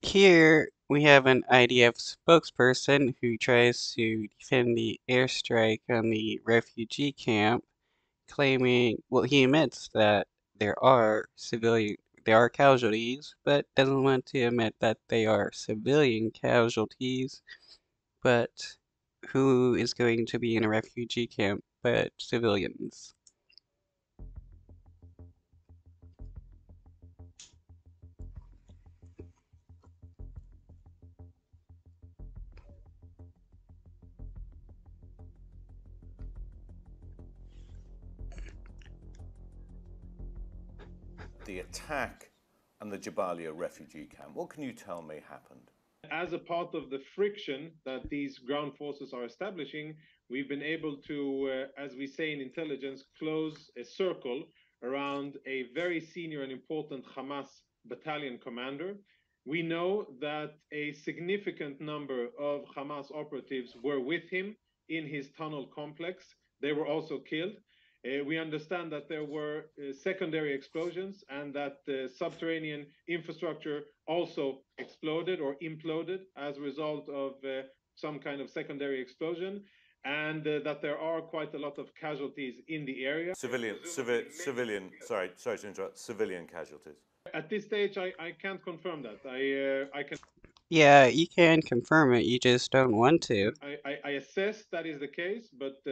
Here we have an IDF spokesperson who tries to defend the airstrike on the refugee camp, claiming, well, he admits that there are casualties, but doesn't want to admit that they are civilian casualties. But who is going to be in a refugee camp but civilians? The attack and the Jabalia refugee camp. What can you tell me happened? As a part of the friction that these ground forces are establishing, we've been able to, as we say in intelligence, close a circle around a very senior and important Hamas battalion commander. We know that a significant number of Hamas operatives were with him in his tunnel complex. They were also killed. We understand that there were secondary explosions and that the subterranean infrastructure also exploded or imploded as a result of some kind of secondary explosion, and that there are quite a lot of casualties in the area. Sorry to interrupt, civilian casualties. At this stage, I can't confirm that. I can Yeah, you can confirm it, you just don't want to. I assess that is the case, but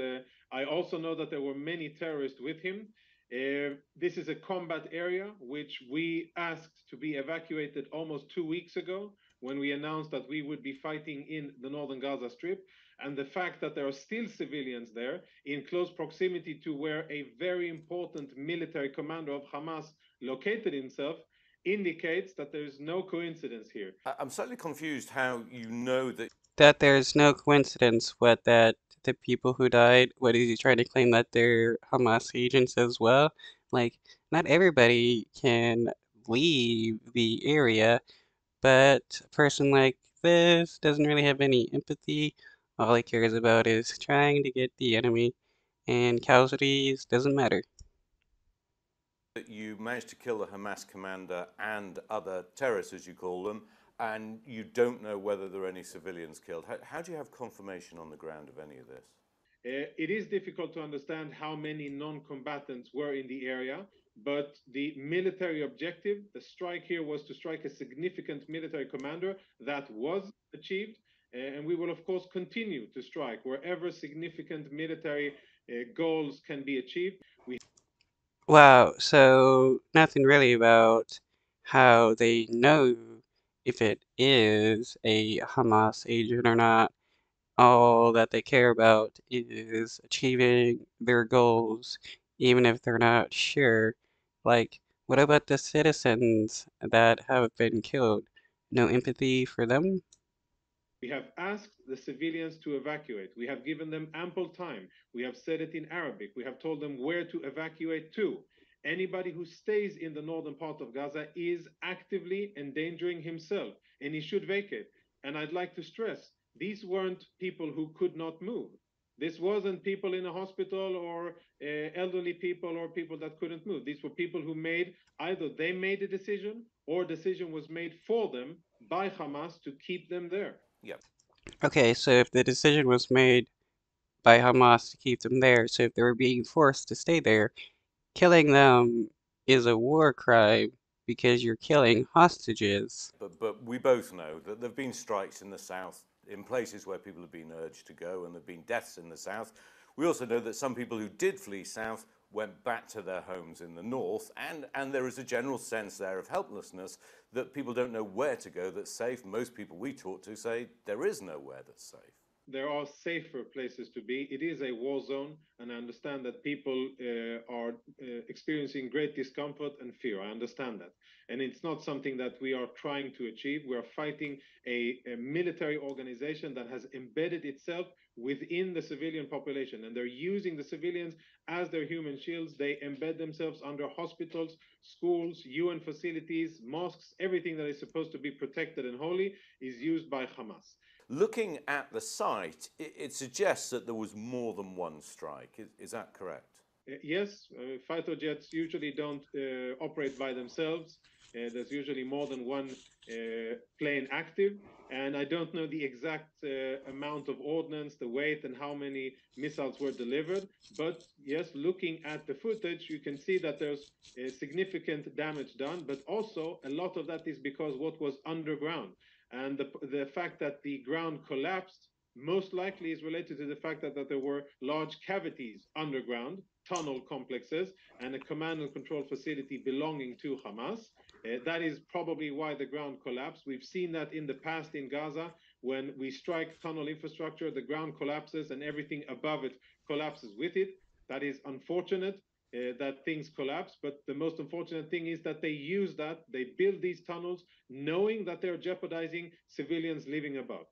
I also know that there were many terrorists with him. This is a combat area which we asked to be evacuated almost 2 weeks ago when we announced that we would be fighting in the northern Gaza Strip. And the fact that there are still civilians there in close proximity to where a very important military commander of Hamas located himself indicates that there is no coincidence here. I'm slightly confused how you know that. That there's no coincidence what that the people who died, what is he trying to claim that they're Hamas agents as well? Like, not everybody can leave the area, but a person like this doesn't really have any empathy. All he cares about is trying to get the enemy, and casualties doesn't matter. That you managed to kill the Hamas commander and other terrorists, as you call them, and you don't know whether there are any civilians killed. How do you have confirmation on the ground of any of this? It is difficult to understand how many non-combatants were in the area, but the military objective, the strike here was to strike a significant military commander. That was achieved, and we will of course continue to strike wherever significant military goals can be achieved. Wow, so nothing really about how they know if it is a Hamas agent or not. All that they care about is achieving their goals, even if they're not sure. Like, what about the citizens that have been killed? No empathy for them? We have asked the civilians to evacuate. We have given them ample time. We have said it in Arabic. We have told them where to evacuate to. Anybody who stays in the northern part of Gaza is actively endangering himself, and he should vacate. And I'd like to stress, these weren't people who could not move. This wasn't people in a hospital or elderly people or people that couldn't move. These were people who made either they made a decision or a decision was made for them by Hamas to keep them there. Yep. Okay, so if the decision was made by Hamas to keep them there, so if they were being forced to stay there, killing them is a war crime because you're killing hostages. But we both know that there have been strikes in the south in places where people have been urged to go, and there have been deaths in the south. We also know that some people who did flee south went back to their homes in the north, and there is a general sense there of helplessness that people don't know where to go that's safe. Most people we talk to say there is nowhere that's safe. There are safer places to be. It is a war zone, and I understand that people are experiencing great discomfort and fear. I understand that. And it's not something that we are trying to achieve. We are fighting a military organization that has embedded itself within the civilian population, and they're using the civilians as their human shields. They embed themselves under hospitals, schools, UN facilities, mosques. Everything that is supposed to be protected and holy is used by Hamas. Looking at the site, it suggests that there was more than one strike. Is that correct? Yes, fighter jets usually don't operate by themselves. There's usually more than one plane active. And I don't know the exact amount of ordnance, the weight, and how many missiles were delivered. But yes, looking at the footage, you can see that there's significant damage done. But also, a lot of that is because what was underground. And the fact that the ground collapsed most likely is related to the fact that there were large cavities underground, tunnel complexes, and a command and control facility belonging to Hamas. That is probably why the ground collapsed. We've seen that in the past in Gaza. When we strike tunnel infrastructure, the ground collapses and everything above it collapses with it. That is unfortunate that things collapse. But the most unfortunate thing is that they use that, they build these tunnels knowing that they're jeopardizing civilians living above.